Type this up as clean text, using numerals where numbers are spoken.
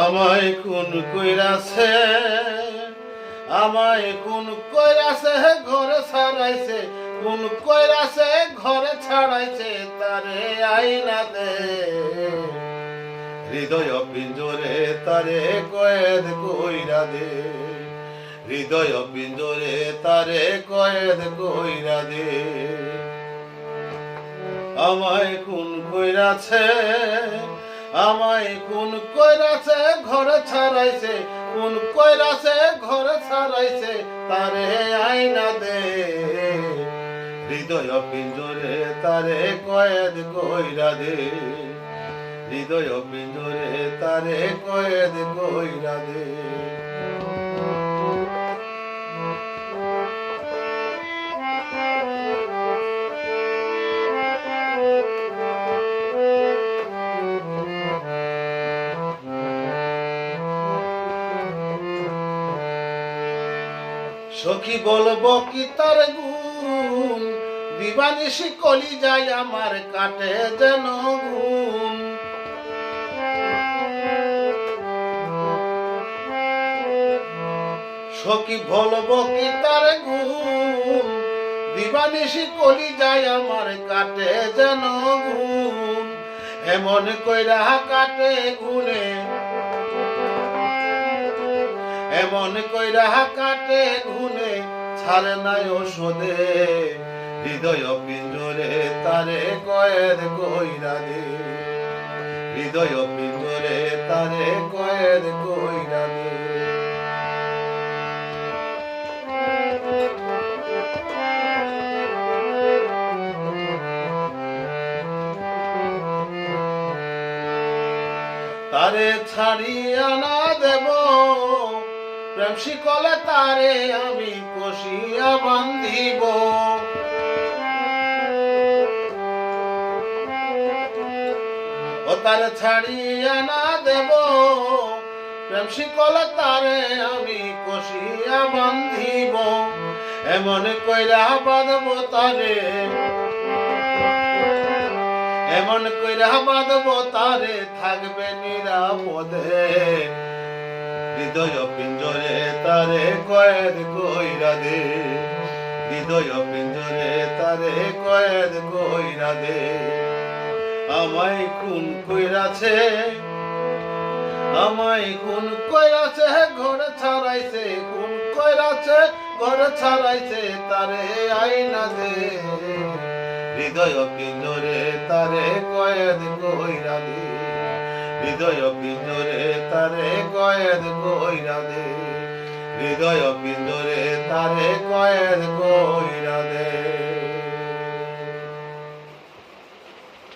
আমায় খুন কইরাছে, আমায় খুন কইরাছে, ঘরে ছাড়াইছে, খুন কইরাছে, ঘরে ছাড়াইছে, তারে আইনা দে। হৃদয় পিঞ্জরে তারে কয়েদ কইরা দে, হৃদয় পিঞ্জরে তারে কয়েদ কইরা দে। আমায় খুন কইরাছে, আমায় খুন কইরাছে, ঘরে ছাড়াইছে, খুন কইরাছে, ঘরে ছাড়াইছে, তারে আইনা দে। হৃদয় পিঞ্জরে তারে কয়েদ কইরা দে, হৃদয় পিঞ্জরে তারে কয়েদ কইরা দে। সখী বলবো কি তার গুণ, দিবানিশি কলি যায় আমার কাটে যেন গুণ। সখী বলবো কি তার গুণ, দিবানিশি কলি যায় আমার কাটে যেন গুণ। এমন কইরা কাটে গুণে, এমন কইরা কাটে গুনে, ছাড়ে নাই ওষুধে। হৃদয় পিঞ্জরে তারে কয়েদ কইরা দে, হৃদয় পিঞ্জরে তারে কয়েদ কইরা দে। তারে ছাড়িয়া না দেব, প্রেম শিকলে তারে আমি কষিয়া বান্ধিব। ও তারে ছাড়িয়া না দেব, প্রেম শিকলে তারে আমি কষিয়া বান্ধিব। এমন কইরা বাঁধব তারে, এমন কইরা বাঁধব তারে, থাকবে নিরাপদে। হৃদয় পিঞ্জরে তারে কয়েদ কইরা দে, হৃদয় পিঞ্জরে তারে কয়েদ কইরা দে। আমায় খুন কইরাছে, আমায় খুন কইরাছে, ঘরে ছাড়াইছে, খুন কইরাছে, ঘরে ছাড়াইছে, তারে আইনা দে। হৃদয় পিঞ্জরে তারে কয়েদ কইরা দে, হৃদয় পিঞ্জরে তারে কয়েদ কইরা দে, হৃদয় পিঞ্জরে তারে কয়েদ কইরা